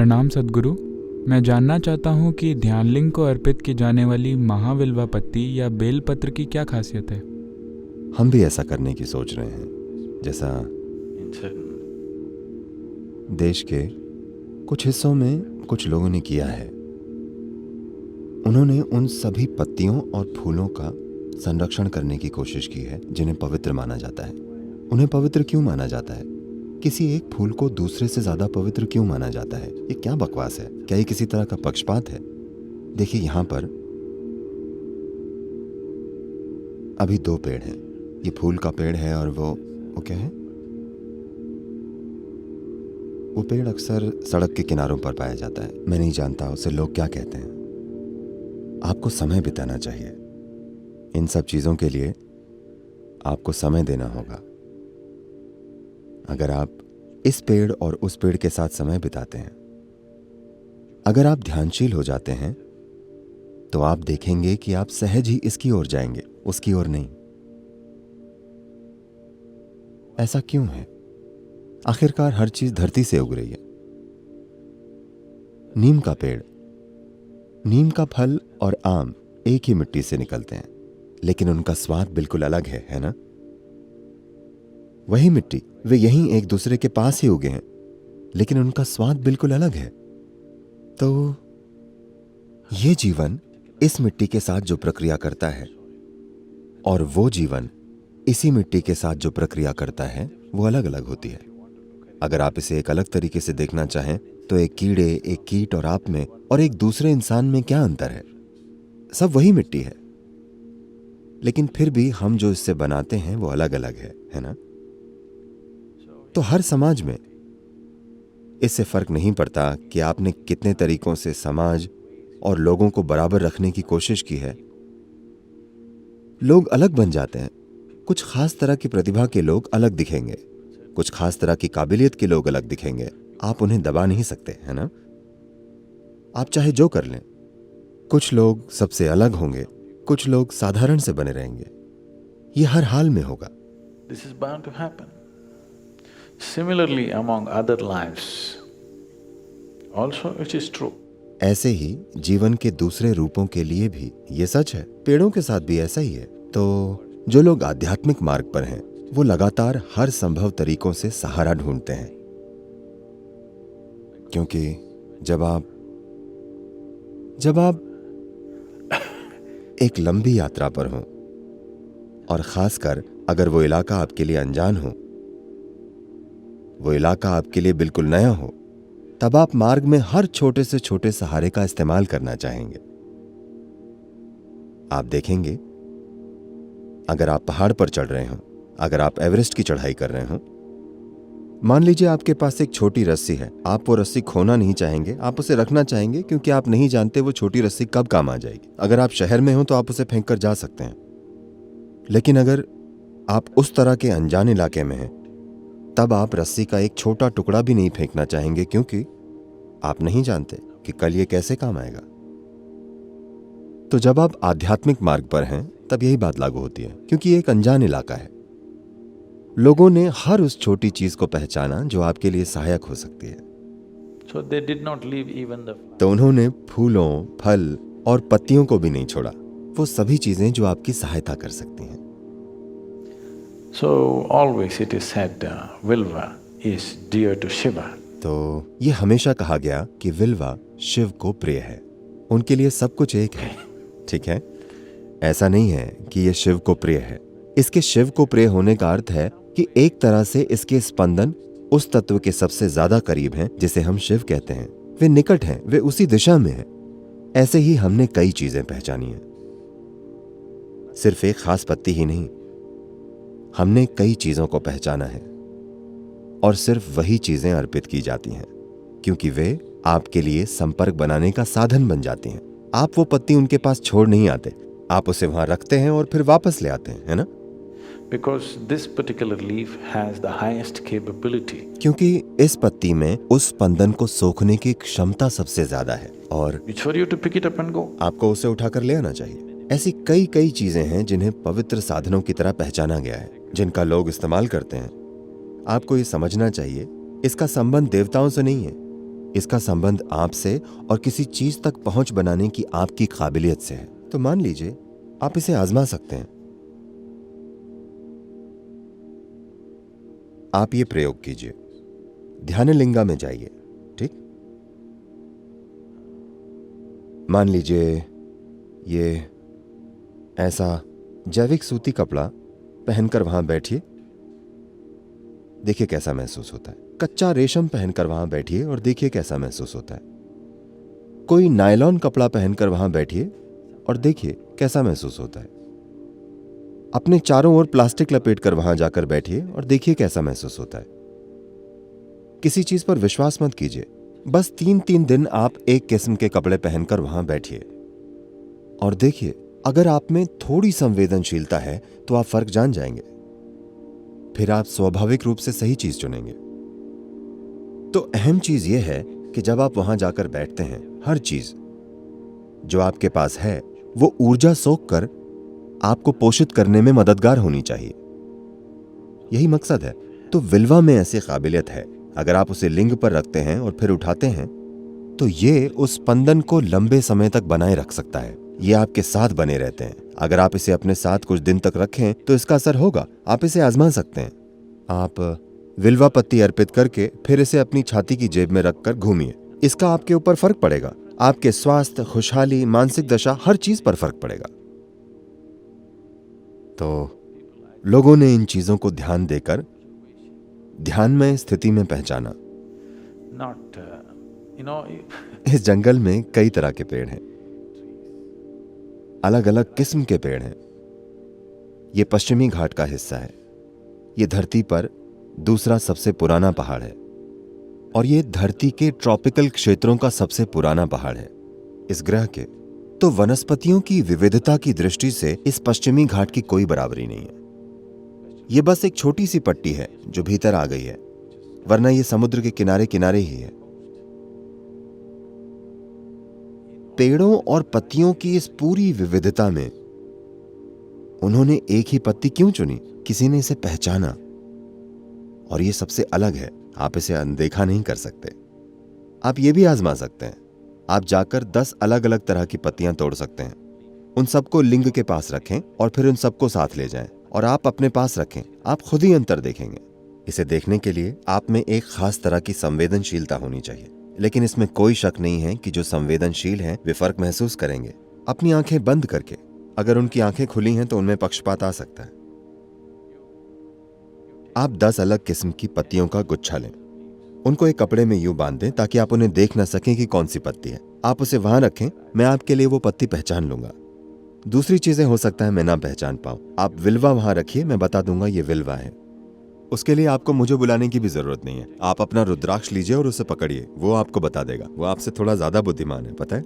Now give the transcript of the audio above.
प्रणाम सद्गुरु। मैं जानना चाहता हूँ कि ध्यानलिंग को अर्पित की जाने वाली महाविल्वा पत्ती या बेलपत्र की क्या खासियत है। हम भी ऐसा करने की सोच रहे हैं, जैसा देश के कुछ हिस्सों में कुछ लोगों ने किया है। उन्होंने उन सभी पत्तियों और फूलों का संरक्षण करने की कोशिश की है जिन्हें पवित्र माना जाता है। उन्हें पवित्र क्यों माना जाता है? किसी एक फूल को दूसरे से ज्यादा पवित्र क्यों माना जाता है? ये क्या बकवास है? क्या ये किसी तरह का पक्षपात है? देखिए, यहां पर अभी दो पेड़ हैं। ये फूल का पेड़ है और वो क्या है? वो पेड़ अक्सर सड़क के किनारों पर पाया जाता है। मैं नहीं जानता उसे लोग क्या कहते हैं। आपको समय बिताना चाहिए। इन सब चीजों के लिए आपको समय देना होगा। अगर आप इस पेड़ और उस पेड़ के साथ समय बिताते हैं, अगर आप ध्यानशील हो जाते हैं, तो आप देखेंगे कि आप सहज ही इसकी ओर जाएंगे, उसकी ओर नहीं। ऐसा क्यों है? आखिरकार हर चीज धरती से उग रही है। नीम का पेड़, नीम का फल और आम एक ही मिट्टी से निकलते हैं, लेकिन उनका स्वाद बिल्कुल अलग है ना? वही मिट्टी, वे यहीं एक दूसरे के पास ही उगे हैं, लेकिन उनका स्वाद बिल्कुल अलग है। तो ये जीवन इस मिट्टी के साथ जो प्रक्रिया करता है और वो जीवन इसी मिट्टी के साथ जो प्रक्रिया करता है, वो अलग अलग होती है। अगर आप इसे एक अलग तरीके से देखना चाहें तो एक कीड़े, एक कीट और आप में और एक दूसरे इंसान में क्या अंतर है? सब वही मिट्टी है, लेकिन फिर भी हम जो इससे बनाते हैं वो अलग अलग है ना? तो हर समाज में इससे फर्क नहीं पड़ता कि आपने कितने तरीकों से समाज और लोगों को बराबर रखने की कोशिश की है। लोग अलग बन जाते हैं। कुछ खास तरह की प्रतिभा के लोग अलग दिखेंगे, कुछ खास तरह की काबिलियत के लोग अलग दिखेंगे। आप उन्हें दबा नहीं सकते, है ना? आप चाहे जो कर लें, कुछ लोग सबसे अलग होंगे, कुछ लोग साधारण से बने रहेंगे। ये हर हाल में होगा। This is bound to happen. Similarly, among other lives, also it is true. ऐसे ही जीवन के दूसरे रूपों के लिए भी ये सच है। पेड़ों के साथ भी ऐसा ही है। तो जो लोग आध्यात्मिक मार्ग पर हैं, वो लगातार हर संभव तरीकों से सहारा ढूंढते हैं, क्योंकि जब आप एक लंबी यात्रा पर हों, और खासकर अगर वो इलाका आपके लिए अनजान हो, वो इलाका आपके लिए बिल्कुल नया हो, तब आप मार्ग में हर छोटे से छोटे सहारे का इस्तेमाल करना चाहेंगे। आप देखेंगे, अगर आप पहाड़ पर चढ़ रहे हो, अगर आप एवरेस्ट की चढ़ाई कर रहे हो, मान लीजिए आपके पास एक छोटी रस्सी है। आप वो रस्सी खोना नहीं चाहेंगे, आप उसे रखना चाहेंगे, क्योंकि आप नहीं जानते वो छोटी रस्सी कब काम आ जाएगी। अगर आप शहर में हो तो आप उसे फेंक कर जा सकते हैं, लेकिन अगर आप उस तरह के अनजान इलाके में हैं, तब आप रस्सी का एक छोटा टुकड़ा भी नहीं फेंकना चाहेंगे, क्योंकि आप नहीं जानते कि कल ये कैसे काम आएगा। तो जब आप आध्यात्मिक मार्ग पर हैं, तब यही बात लागू होती है, क्योंकि ये एक अनजान इलाका है। लोगों ने हर उस छोटी चीज को पहचाना जो आपके लिए सहायक हो सकती है। So they did not leave even the… तो उन्होंने फूलों, फल और पत्तियों को भी नहीं छोड़ा, वो सभी चीजें जो आपकी सहायता कर सकती हैं। So always it is said, Vilva is dear to Shiva. तो ये हमेशा कहा गया कि विल्वा शिव को प्रिय है। उनके लिए सब कुछ एक है, ठीक है? ऐसा नहीं है कि ये शिव को प्रिय है। इसके शिव को प्रिय होने का अर्थ है कि एक तरह से इसके स्पंदन उस तत्व के सबसे ज्यादा करीब हैं जिसे हम शिव कहते हैं। वे निकट हैं, वे उसी दिशा में हैं। ऐसे ही हमने कई चीजें पहचानी हैं, सिर्फ एक खास पत्ती ही नहीं। हमने कई चीजों को पहचाना है, और सिर्फ वही चीजें अर्पित की जाती हैं, क्योंकि वे आपके लिए संपर्क बनाने का साधन बन जाती हैं। आप वो पत्ती उनके पास छोड़ नहीं आते, आप उसे वहां रखते हैं और फिर वापस ले आते हैं, है ना? Because this particular leaf has the highest capability. क्योंकि इस पत्ती में उस स्पंदन को सोखने की क्षमता सबसे ज्यादा है, और It's for you to pick it up and go. आपको उसे उठाकर ले आना चाहिए। ऐसी कई चीजें हैं जिन्हें पवित्र साधनों की तरह पहचाना गया है, जिनका लोग इस्तेमाल करते हैं। आपको ये समझना चाहिए, इसका संबंध देवताओं से नहीं है, इसका संबंध आपसे और किसी चीज तक पहुंच बनाने की आपकी काबिलियत से है। तो मान लीजिए आप इसे आजमा सकते हैं। आप ये प्रयोग कीजिए, ध्यानलिंगा में जाइए। ठीक, मान लीजिए ये ऐसा जैविक सूती कपड़ा पहनकर वहां बैठिए, देखिए कैसा महसूस होता है। कच्चा रेशम पहनकर वहां बैठिए और देखिए कैसा महसूस होता है। कोई नायलॉन कपड़ा पहनकर वहां बैठिए और देखिए कैसा महसूस होता है। अपने चारों ओर प्लास्टिक लपेटकर वहां जाकर बैठिए और देखिए कैसा महसूस होता है। किसी चीज पर विश्वास मत कीजिए, बस 3-3 दिन आप एक किस्म के कपड़े पहनकर वहां बैठिए और देखिए अगर आप में थोड़ी संवेदनशीलता है तो आप फर्क जान जाएंगे। फिर आप स्वाभाविक रूप से सही चीज चुनेंगे। तो अहम चीज यह है कि जब आप वहां जाकर बैठते हैं, हर चीज जो आपके पास है वो ऊर्जा सोख कर आपको पोषित करने में मददगार होनी चाहिए। यही मकसद है। तो विल्वा में ऐसी काबिलियत है, अगर आप उसे लिंग पर रखते हैं और फिर उठाते हैं तो ये उस स्पंदन को लंबे समय तक बनाए रख सकता है। ये आपके साथ बने रहते हैं। अगर आप इसे अपने साथ कुछ दिन तक रखें तो इसका असर होगा। आप इसे आजमा सकते हैं। आप विल्वा पत्ती अर्पित करके फिर इसे अपनी छाती की जेब में रखकर घूमिए। इसका आपके ऊपर फर्क पड़ेगा। आपके स्वास्थ्य, खुशहाली, मानसिक दशा, हर चीज पर फर्क पड़ेगा। तो लोगों ने इन चीजों को ध्यान देकर ध्यानमय स्थिति में पहचाना। इस जंगल में कई तरह के पेड़ हैं, अलग अलग किस्म के पेड़ हैं। यह पश्चिमी घाट का हिस्सा है। यह धरती पर दूसरा सबसे पुराना पहाड़ है और यह धरती के ट्रॉपिकल क्षेत्रों का सबसे पुराना पहाड़ है इस ग्रह के। तो वनस्पतियों की विविधता की दृष्टि से इस पश्चिमी घाट की कोई बराबरी नहीं है। यह बस एक छोटी सी पट्टी है जो भीतर आ गई है, वरना यह समुद्र के किनारे किनारे ही है। पेड़ों और पत्तियों की इस पूरी विविधता में उन्होंने एक ही पत्ती क्यों चुनी? किसी ने इसे पहचाना और यह सबसे अलग है। आप इसे अनदेखा नहीं कर सकते। आप ये भी आजमा सकते हैं। आप जाकर 10 अलग अलग तरह की पत्तियां तोड़ सकते हैं, उन सबको लिंग के पास रखें और फिर उन सबको साथ ले जाएं और आप अपने पास रखें। आप खुद ही अंतर देखेंगे। इसे देखने के लिए आप में एक खास तरह की संवेदनशीलता होनी चाहिए, लेकिन इसमें कोई शक नहीं है कि जो संवेदनशील हैं वे फर्क महसूस करेंगे। अपनी आंखें बंद करके, अगर उनकी आंखें खुली हैं तो उनमें पक्षपात आ सकता है। आप 10 अलग किस्म की पत्तियों का गुच्छा लें, उनको एक कपड़े में यूं बांध दें ताकि आप उन्हें देख न सकें कि कौन सी पत्ती है। आप उसे वहां रखें, मैं आपके लिए वो पत्ती पहचान लूंगा। दूसरी चीजें हो सकता है मैं ना पहचान पाऊं। आप विल्वा वहां रखिए, मैं बता दूंगा ये विल्वा है। उसके लिए आपको मुझे बुलाने की भी जरूरत नहीं है। आप अपना रुद्राक्ष लीजिए और उसे पकड़िए, वो आपको बता देगा। वो आपसे थोड़ा ज्यादा बुद्धिमान है, पता है।